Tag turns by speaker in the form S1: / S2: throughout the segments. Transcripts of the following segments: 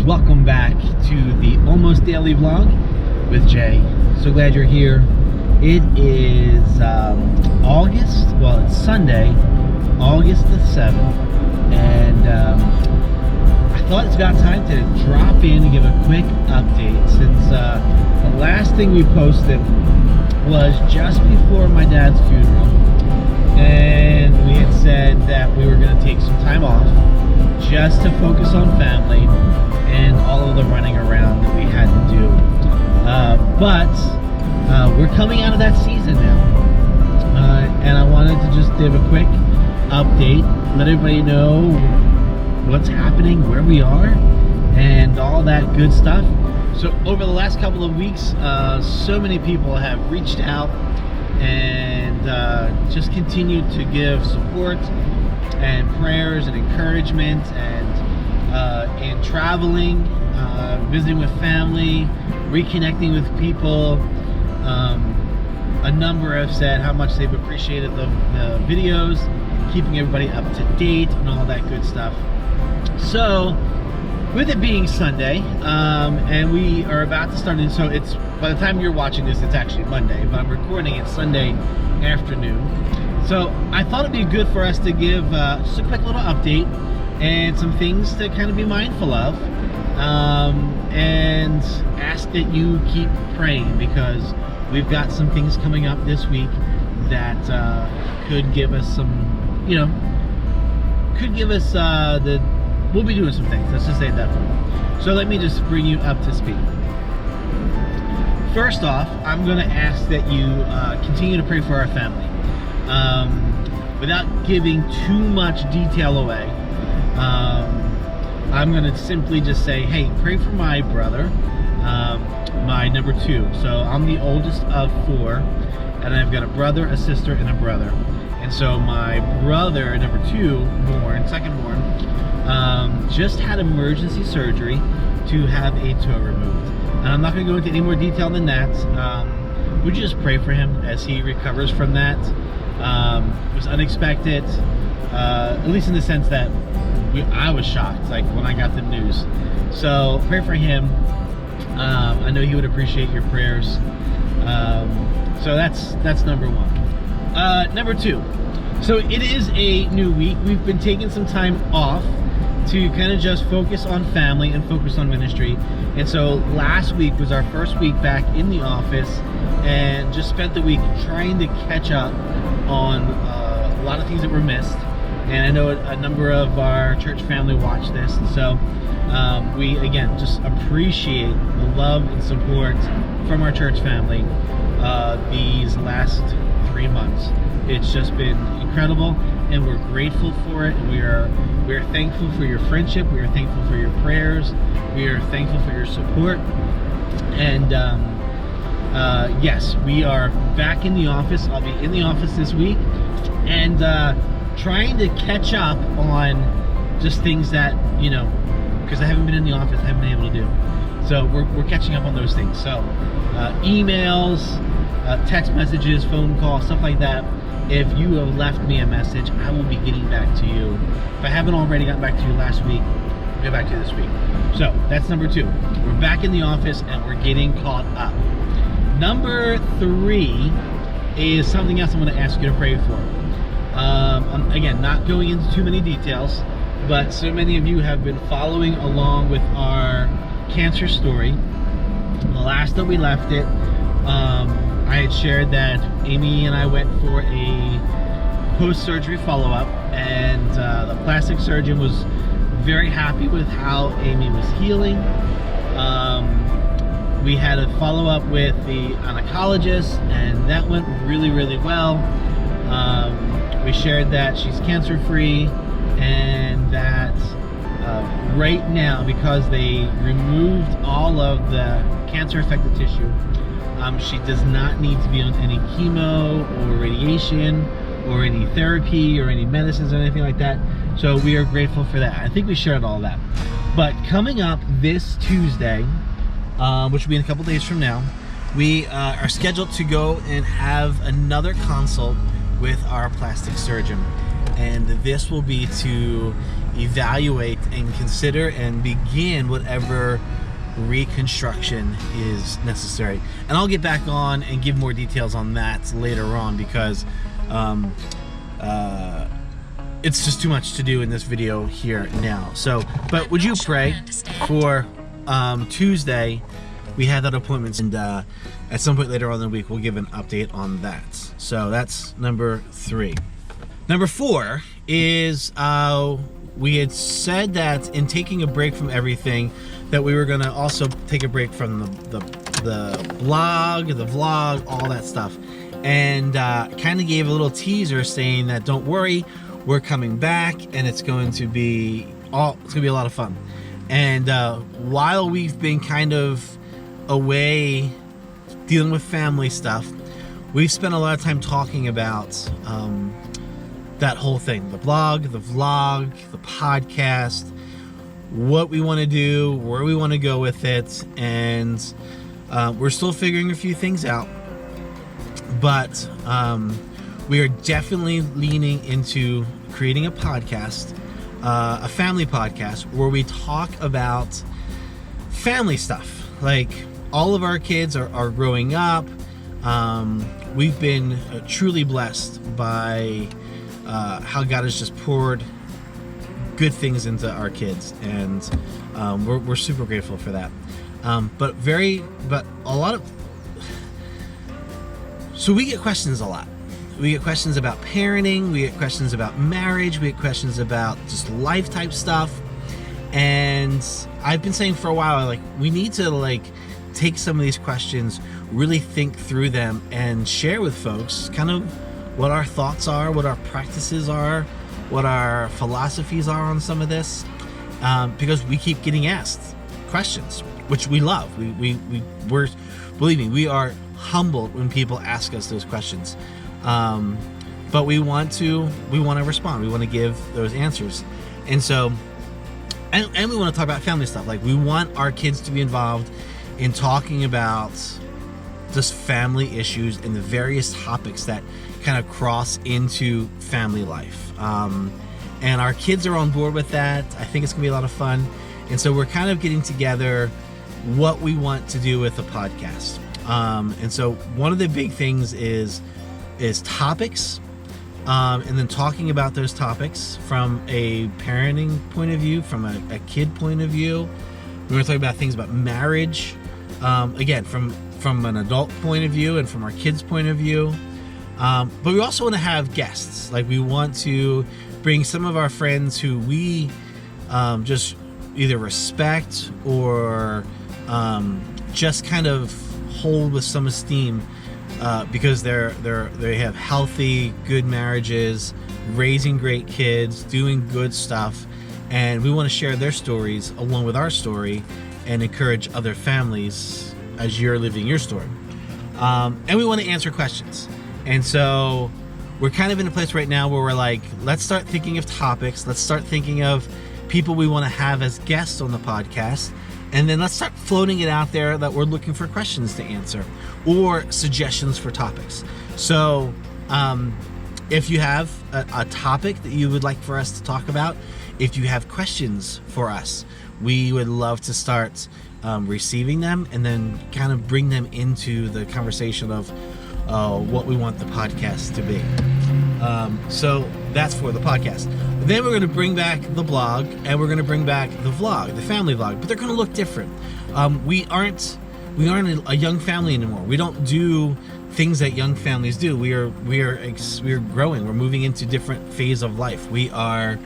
S1: guys, welcome back to the Almost Daily Vlog with Jay. So glad you're here. It is it's Sunday, August the 7th, and I thought it's about time to drop in and give a quick update since the last thing we posted was just before my dad's funeral, and we had said that we were going to take some time off just to focus on family and all of the running around that we had to do. But we're coming out of that season now. And I wanted to just give a quick update, let everybody know what's happening, where we are, and all that good stuff. So over the last couple of weeks, so many people have reached out and just continued to give support and prayers and encouragement, and traveling, visiting with family, reconnecting with people. A number have said how much they've appreciated the videos, keeping everybody up to date and all that good stuff. So with it being Sunday, and we are about to start, so it's, by the time you're watching this, it's actually Monday, but I'm recording it Sunday afternoon. So I thought it'd be good for us to give just a quick little update and some things to kind of be mindful of, and ask that you keep praying, because we've got some things coming up this week that could give us some, we'll be doing some things, let's just say it that way. So let me just bring you up to speed. First off, I'm going to ask that you continue to pray for our family. Without giving too much detail away, I'm going to simply just say, hey, pray for my brother, my number 2. So I'm the oldest of 4, and I've got a brother, a sister, and a brother. And so my brother, number 2, second born, just had emergency surgery to have a toe removed. And I'm not going to go into any more detail than that. Would you just pray for him as he recovers from that? It was unexpected, at least in the sense that I was shocked, like when I got the news. So pray for him. I know he would appreciate your prayers. So that's number 1. Number 2. So it is a new week. We've been taking some time off to kind of just focus on family and focus on ministry. And so last week was our first week back in the office, and just spent the week trying to catch up on a lot of things that were missed. And I know a number of our church family watched this, and so we again just appreciate the love and support from our church family these last 3 months. It's just been incredible, and we're grateful for it. And we are thankful for your friendship. We are thankful for your prayers. We are thankful for your support. And yes, we are back in the office. I'll be in the office this week, and trying to catch up on just things that, because I haven't been in the office, I haven't been able to do. So we're catching up on those things. So emails, text messages, phone calls, stuff like that. If you have left me a message, I will be getting back to you. If I haven't already gotten back to you last week, I'll get back to you this week. So that's number 2. We're back in the office and we're getting caught up. Number 3 is something else I'm going to ask you to pray for. Again, not going into too many details, but so many of you have been following along with our cancer story. The last that we left it, I had shared that Amy and I went for a post-surgery follow-up, and the plastic surgeon was very happy with how Amy was healing. We had a follow-up with the oncologist, and that went really, really well. We shared that she's cancer-free, and that right now, because they removed all of the cancer-affected tissue, she does not need to be on any chemo or radiation or any therapy or any medicines or anything like that. So we are grateful for that. I think we shared all that. But coming up this Tuesday, which will be in a couple days from now, we are scheduled to go and have another consult with our plastic surgeon. and this will be to evaluate and consider and begin whatever reconstruction is necessary. And I'll get back on and give more details on that later on, because it's just too much to do in this video here now. So, but would you pray for Tuesday? We had that appointment, and at some point later on in the week we'll give an update on that. So that's number 3. Number 4 is we had said that in taking a break from everything, that we were going to also take a break from the blog, the vlog, all that stuff, and kind of gave a little teaser saying that don't worry, we're coming back, and it's going to be a lot of fun. And while we've been kind of away dealing with family stuff, we've spent a lot of time talking about that whole thing, the blog, the vlog, the podcast, what we want to do, where we want to go with it, and we're still figuring a few things out, but we are definitely leaning into creating a podcast, a family podcast, where we talk about family stuff. Like, all of our kids are growing up. We've been truly blessed by how God has just poured good things into our kids, and we're super grateful for that. But a lot of, so we get questions a lot. We get questions about parenting, we get questions about marriage, we get questions about just life type stuff. And I've been saying for a while, like, we need to take some of these questions, really think through them, and share with folks kind of what our thoughts are, what our practices are, what our philosophies are on some of this, because we keep getting asked questions, which we love. We're believe me, we are humbled when people ask us those questions, but we want to respond. We want to give those answers, and so, and we want to talk about family stuff. Like, we want our kids to be involved in talking about just family issues and the various topics that kind of cross into family life. And our kids are on board with that. I think it's gonna be a lot of fun. And so we're kind of getting together what we want to do with the podcast. And so one of the big things is topics, and then talking about those topics from a parenting point of view, from a kid point of view. We're gonna talk about things about marriage, again, from an adult point of view and from our kids' point of view. But we also want to have guests. Like, we want to bring some of our friends who we just either respect or just kind of hold with some esteem, because they have healthy, good marriages, raising great kids, doing good stuff, and we want to share their stories along with our story and encourage other families as you're living your story. And we want to answer questions. And so we're kind of in a place right now where we're like, let's start thinking of topics. Let's start thinking of people we want to have as guests on the podcast. And then let's start floating it out there that we're looking for questions to answer or suggestions for topics. So if you have a topic that you would like for us to talk about, if you have questions for us, we would love to start receiving them and then kind of bring them into the conversation of what we want the podcast to be. So that's for the podcast. Then we're going to bring back the blog, and we're going to bring back the vlog, the family vlog, but they're going to look different. We aren't a young family anymore. We don't do things that young families do. We are growing. We're moving into different phase of life. We are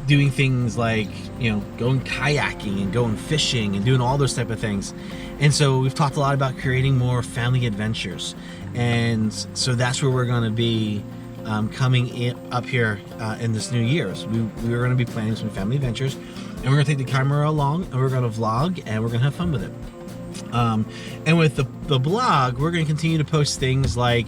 S1: doing things like, going kayaking and going fishing and doing all those type of things. And so we've talked a lot about creating more family adventures. And so that's where we're going to be coming up here in this new year. We're going to be planning some family adventures, and we're going to take the camera along, and we're going to vlog, and we're going to have fun with it. And with the blog, we're going to continue to post things like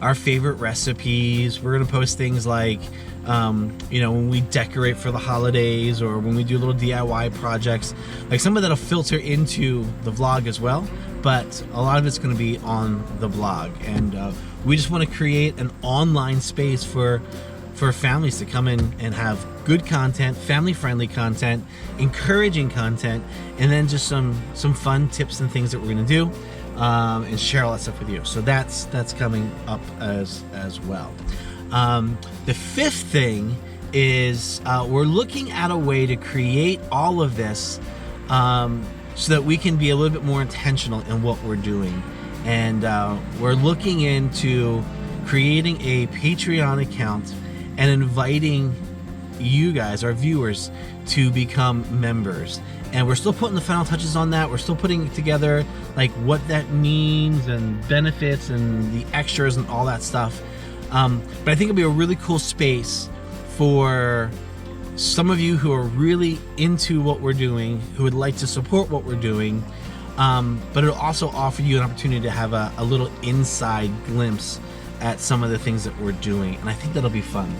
S1: our favorite recipes. We're going to post things like, when we decorate for the holidays, or when we do little DIY projects. Like, some of that'll filter into the vlog as well, but a lot of it's going to be on the blog. And we just want to create an online space for families to come in and have good content, family-friendly content, encouraging content, and then just some fun tips and things that we're going to do, and share all that stuff with you. So that's coming up as well. The fifth thing is we're looking at a way to create all of this so that we can be a little bit more intentional in what we're doing. And we're looking into creating a Patreon account and inviting you guys, our viewers, to become members. And we're still putting the final touches on that. We're still putting together like what that means and benefits and the extras and all that stuff. But I think it'll be a really cool space for some of you who are really into what we're doing, who would like to support what we're doing, but it'll also offer you an opportunity to have a little inside glimpse at some of the things that we're doing, and I think that'll be fun.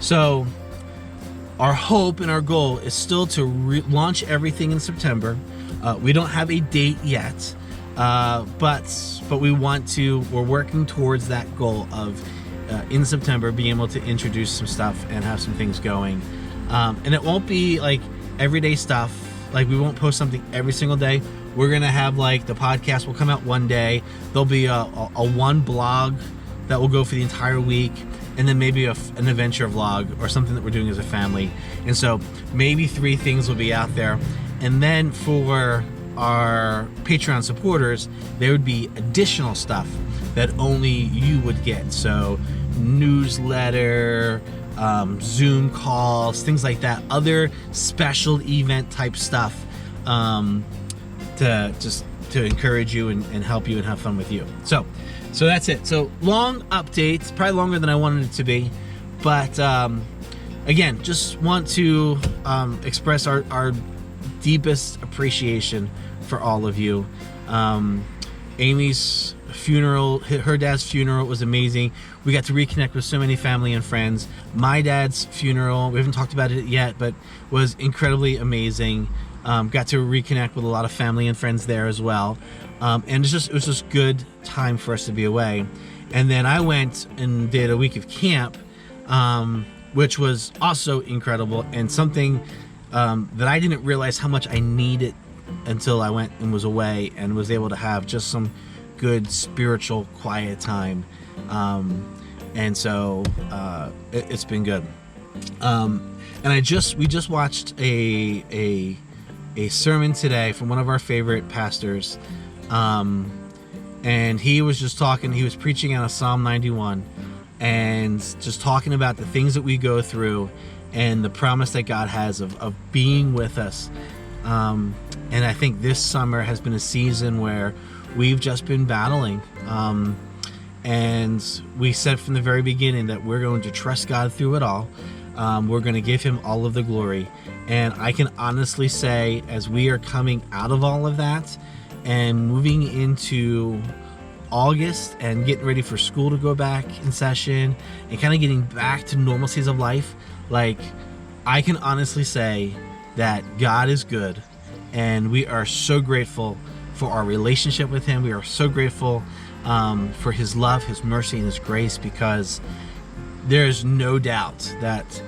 S1: So our hope and our goal is still to launch everything in September. We don't have a date yet, but we're working towards that goal of in September being able to introduce some stuff and have some things going. And it won't be like everyday stuff. Like, we won't post something every single day. We're gonna have, like, the podcast will come out one day. There'll be a one blog that will go for the entire week, and then maybe an adventure vlog or something that we're doing as a family. And so maybe 3 things will be out there. And then for our Patreon supporters, there would be additional stuff that only you would get. So newsletter, Zoom calls, things like that, other special event type stuff, to encourage you and help you and have fun with you. So that's it. So long updates, probably longer than I wanted it to be, but again, just want to express our deepest appreciation for all of you. Amy's funeral, her dad's funeral, was amazing. We got to reconnect with so many family and friends. My dad's funeral, we haven't talked about it yet, but was incredibly amazing. Got to reconnect with a lot of family and friends there as well. And it was just good time for us to be away. And then I went and did a week of camp, which was also incredible, and something that I didn't realize how much I needed until I went and was away and was able to have just some good spiritual quiet time. And so it's been good. And we just watched a sermon today from one of our favorite pastors, and he was just talking. He was preaching out of Psalm 91 and just talking about the things that we go through and the promise that God has of being with us. And I think this summer has been a season where we've just been battling. And we said from the very beginning that we're going to trust God through it all. We're going to give him all of the glory. And I can honestly say, as we are coming out of all of that and moving into August and getting ready for school to go back in session and kind of getting back to normalcies of life, like, I can honestly say that God is good, and we are so grateful for our relationship with him. We are so grateful for his love, his mercy, and his grace, because there is no doubt that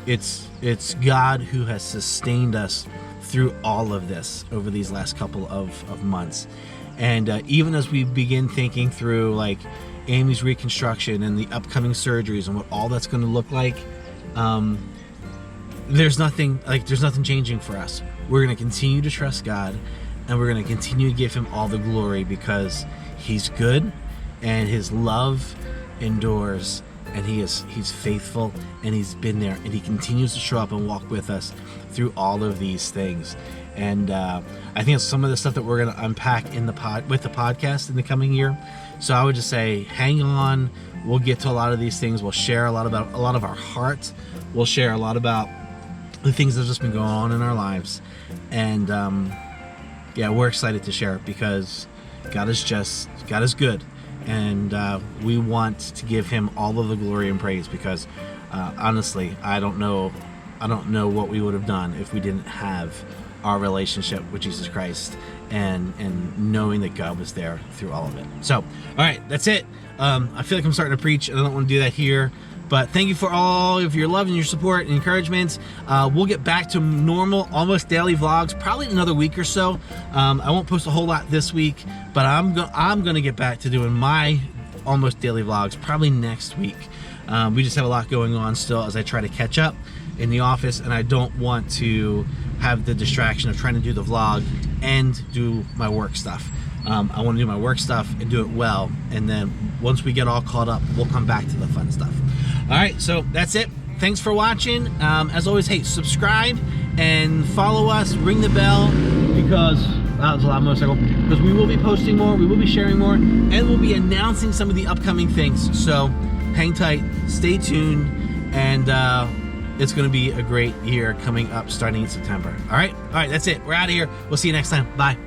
S1: it's God who has sustained us through all of this over these last couple of months. And even as we begin thinking through, like, Amy's reconstruction and the upcoming surgeries and what all that's going to look like, there's nothing changing for us. We're going to continue to trust God, and we're going to continue to give him all the glory, because he's good and his love endures, and he's faithful, and he's been there, and he continues to show up and walk with us through all of these things. And I think it's some of the stuff that we're going to unpack with the podcast in the coming year. So I would just say, hang on. We'll get to a lot of these things. We'll share a lot of our heart. We'll share a lot about the things that have just been going on in our lives. And we're excited to share it, because God is good. And we want to give him all of the glory and praise, because honestly, I don't know what we would have done if we didn't have our relationship with Jesus Christ and knowing that God was there through all of it. So, all right, that's it. I feel like I'm starting to preach, and I don't want to do that here. But thank you for all of your love and your support and encouragement. We'll get back to normal, almost daily vlogs, probably in another week or so. I won't post a whole lot this week, but I'm gonna get back to doing my almost daily vlogs probably next week. We just have a lot going on still as I try to catch up in the office, and I don't want to have the distraction of trying to do the vlog and do my work stuff. I want to do my work stuff and do it well, and then once we get all caught up, we'll come back to the fun stuff. All right, so that's it. Thanks for watching. As always, hey, subscribe and follow us, ring the bell, because that was a lot of motorcycle, because we will be posting more, we will be sharing more, and we'll be announcing some of the upcoming things. So hang tight, stay tuned, and it's going to be a great year coming up starting in September. All right, that's it. We're out of here. We'll see you next time. Bye.